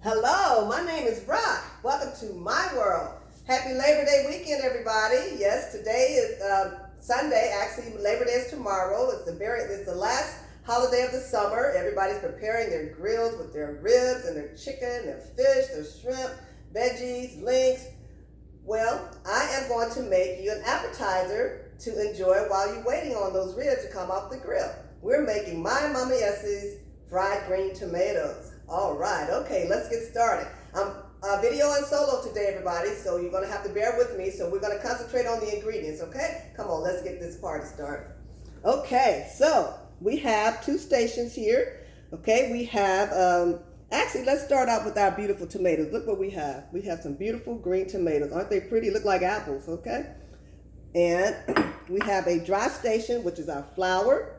Hello, my name is Rock. Welcome to my world. Happy Labor Day weekend, everybody. Yes, today is Sunday. Actually, Labor Day is tomorrow. It's the last holiday of the summer. Everybody's preparing their grills with their ribs and their chicken, their fish, their shrimp, veggies, links. Well, I am going to make you an appetizer to enjoy while you're waiting on those ribs to come off the grill. We're making my Mama Essie's fried green tomatoes. All right, okay, let's get started. I'm videoing solo today, everybody, so you're going to have to bear with me. So we're going to concentrate on the ingredients, okay? Come on, let's get this party started. Okay, so we have two stations here. Okay, we have, actually, let's start out with our beautiful tomatoes. Look what we have. We have some beautiful green tomatoes. Aren't they pretty? Look like apples, okay? And we have a dry station, which is our flour.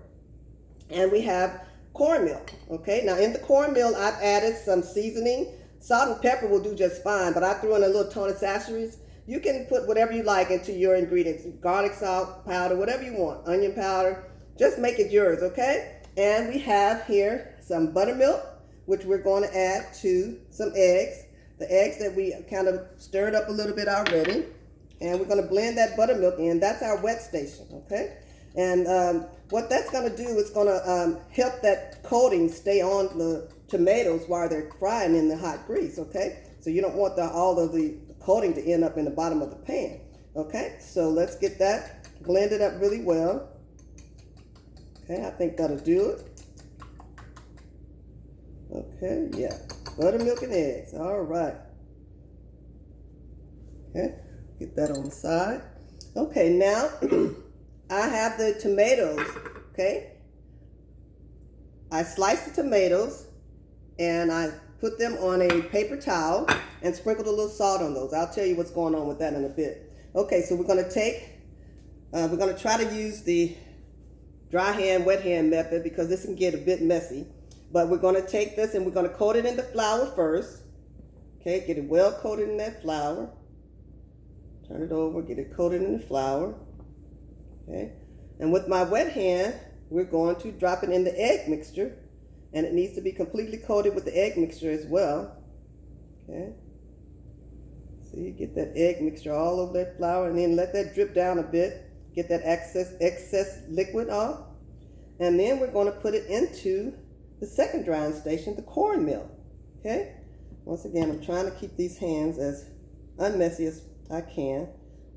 And we have cornmeal. Okay, now in the cornmeal, I've added some seasoning. Salt and pepper will do just fine, but I threw in a little Tony Sasseries. You can put whatever you like into your ingredients. Garlic salt powder, whatever you want. Onion powder. Just make it yours, okay? And we have here some buttermilk, which we're going to add to some eggs. The eggs that we kind of stirred up a little bit already. And we're going to blend that buttermilk in. That's our wet station, okay? And what that's going to do is going to help that coating stay on the tomatoes while they're frying in the hot grease, okay? So you don't want all of the coating to end up in the bottom of the pan, okay? So let's get that blended up really well. Okay, I think that'll do it. Okay, yeah, buttermilk and eggs, all right. Okay, get that on the side. Okay, now I have the tomatoes, okay? I sliced the tomatoes and I put them on a paper towel and sprinkled a little salt on those. I'll tell you what's going on with that in a bit. Okay, so we're gonna try to use the dry hand, wet hand method because this can get a bit messy. But we're gonna take this and we're gonna coat it in the flour first. Okay, get it well coated in that flour. Turn it over, get it coated in the flour. Okay, and with my wet hand, we're going to drop it in the egg mixture, and it needs to be completely coated with the egg mixture as well. Okay, so you get that egg mixture all over that flour, and then let that drip down a bit, get that excess liquid off, and then we're going to put it into the second drying station, the cornmeal. Okay, once again, I'm trying to keep these hands as unmessy as I can,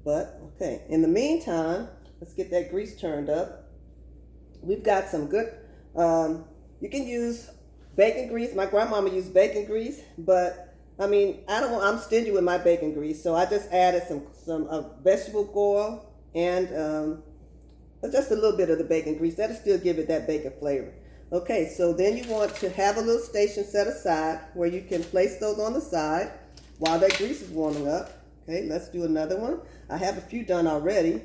but okay, in the meantime, let's get that grease turned up. We've got some good, you can use bacon grease. My grandmama used bacon grease, but I mean, I'm stingy with my bacon grease, so I just added some vegetable oil and just a little bit of the bacon grease. That'll still give it that bacon flavor. Okay, so then you want to have a little station set aside where you can place those on the side while that grease is warming up. Okay, let's do another one. I have a few done already.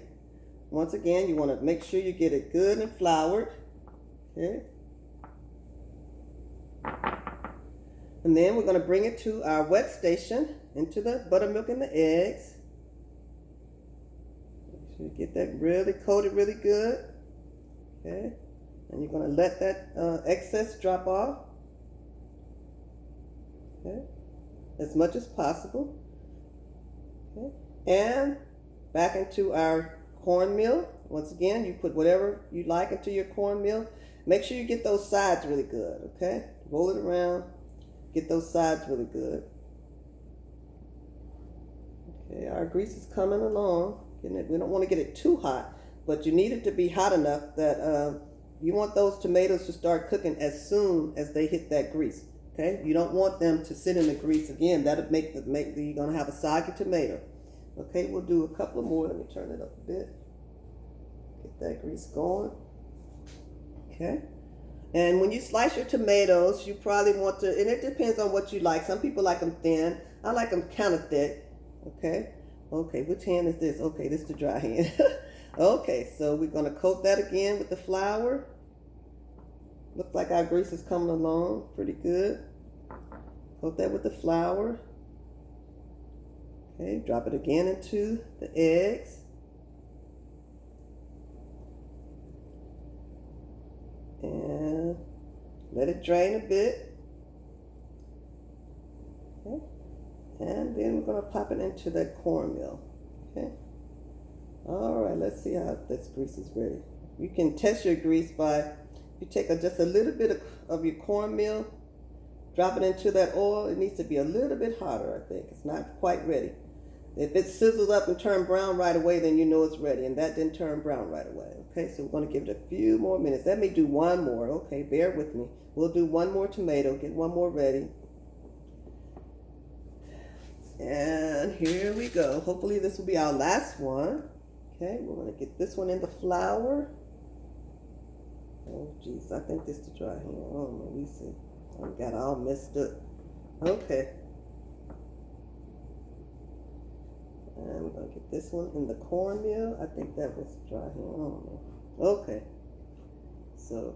Once again, you want to make sure you get it good and floured. Okay. And then we're going to bring it to our wet station, into the buttermilk and the eggs. Make sure you get that really coated really good. Okay. And you're going to let that excess drop off. Okay. As much as possible. Okay. And back into our cornmeal. Once again, you put whatever you like into your cornmeal. Make sure you get those sides really good, okay? Roll it around, get those sides really good. Okay, our grease is coming along. We don't want to get it too hot, but you need it to be hot enough that you want those tomatoes to start cooking as soon as they hit that grease, okay? You don't want them to sit in the grease again. That'll you're going to have a soggy tomato. Okay, we'll do a couple more. Let me turn it up a bit. Get that grease going. Okay. And when you slice your tomatoes, you probably want to, and it depends on what you like. Some people like them thin. I like them kind of thick. Okay. Okay, which hand is this? Okay, this is the dry hand. Okay, so we're going to coat that again with the flour. Looks like our grease is coming along pretty good. Coat that with the flour. Okay, drop it again into the eggs. And let it drain a bit. Okay. And then we're going to pop it into that cornmeal. Okay. All right, let's see how this grease is ready. You can test your grease by, you take just a little bit of your cornmeal, drop it into that oil. It needs to be a little bit hotter, I think. It's not quite ready. If it sizzles up and turns brown right away, then you know it's ready. And that didn't turn brown right away. Okay, so we're going to give it a few more minutes. Let me do one more. Okay, bear with me. We'll do one more tomato, get one more ready. And here we go. Hopefully this will be our last one. Okay, we're going to get this one in the flour. Oh, geez, I think this is dry here. Oh, let me see. I got all messed up. Okay. And we're going to get this one in the cornmeal. I think that was dry here. I don't know. Okay. So,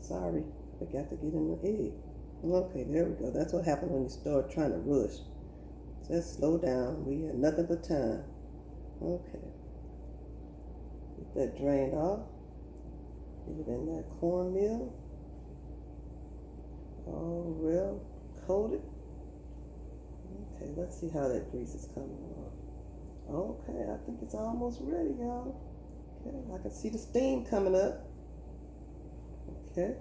sorry. I forgot to get in the egg. Okay, there we go. That's what happens when you start trying to rush. Just slow down. We have nothing but time. Okay. Get that drained off. Get it in that cornmeal. All real coated. Okay, let's see how that grease is coming on. Okay, I think it's almost ready, y'all. Okay, I can see the steam coming up. Okay.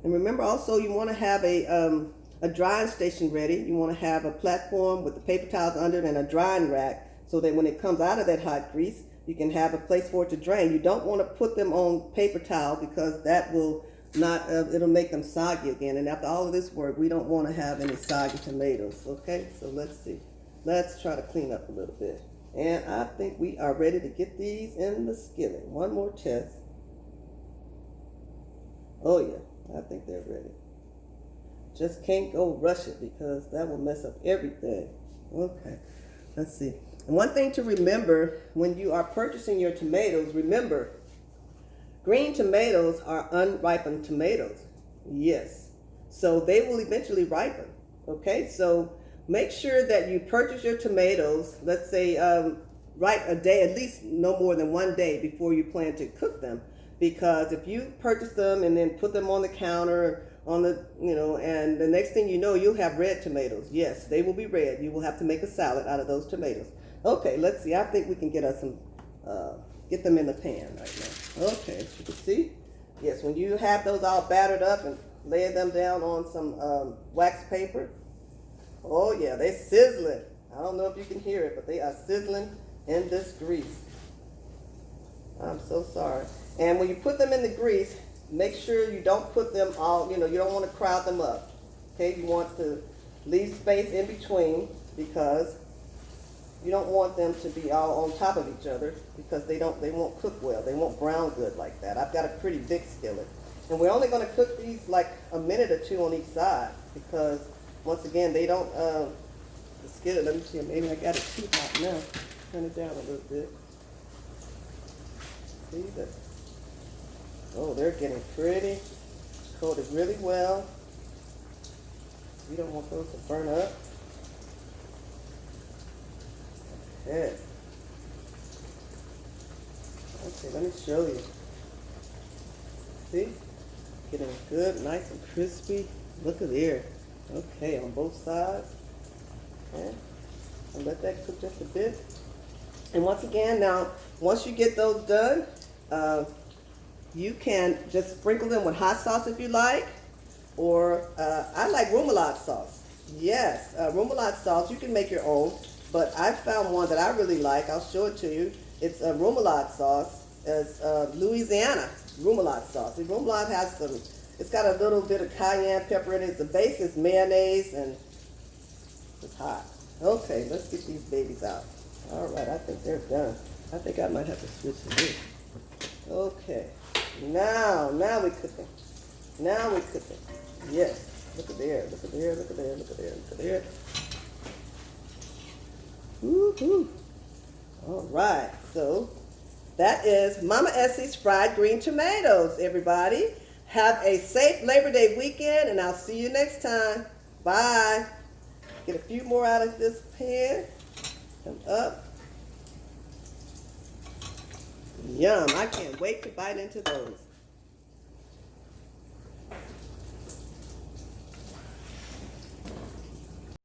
And remember also you want to have a drying station ready. You want to have a platform with the paper towels under it and a drying rack so that when it comes out of that hot grease, you can have a place for it to drain. You don't want to put them on paper towel because that will not, it'll make them soggy again. And after all of this work, we don't want to have any soggy tomatoes. Okay, so let's see. Let's try to clean up a little bit. And I think we are ready to get these in the skillet. One more test. Oh yeah, I think they're ready. Just can't go rush it because that will mess up everything. Okay, let's see. And one thing to remember when you are purchasing your tomatoes, remember, green tomatoes are unripened tomatoes. Yes, so they will eventually ripen. Okay, so make sure that you purchase your tomatoes, let's say right a day, at least no more than 1 day before you plan to cook them. Because if you purchase them and then put them on the counter, on the, and the next thing you know, you'll have red tomatoes. Yes, they will be red. You will have to make a salad out of those tomatoes. Okay, let's see. I think we can get us some, get them in the pan right now. Okay, as you can see, yes, when you have those all battered up and lay them down on some wax paper, oh yeah, they're sizzling. I don't know if you can hear it, but they are sizzling in this grease. I'm so sorry. And when you put them in the grease, make sure you don't put them all, you don't want to crowd them up. Okay, you want to leave space in between because you don't want them to be all on top of each other because they won't cook well. They won't brown good like that. I've got a pretty big skillet. And we're only going to cook these like a minute or two on each side because once again, they don't, the skillet, let me see, maybe I got it too hot now. Turn it down a little bit. See that? Oh, they're getting pretty coated really well. We don't want those to burn up. Okay. Okay, let me show you. See? Getting good, nice and crispy. Look at there. Okay, on both sides. Okay. And let that cook just a bit. And once again, now, once you get those done, you can just sprinkle them with hot sauce if you like, or I like remoulade sauce. Yes, remoulade sauce, you can make your own, but I found one that I really like. I'll show it to you. It's a remoulade sauce. It's Louisiana remoulade sauce. The remoulade has some, it's got a little bit of cayenne pepper in it. The base is mayonnaise and it's hot. Okay, let's get these babies out. All right, I think they're done. I think I might have to switch to this. Okay. Now we cooking. Now we cooking. Yes. Look at there. Look at there. Look at there. Look at there. Look at there. Woohoo. All right. So that is Mama Essie's fried green tomatoes, everybody. Have a safe Labor Day weekend, and I'll see you next time. Bye. Get a few more out of this pan. Come up. Yum. I can't wait to bite into those.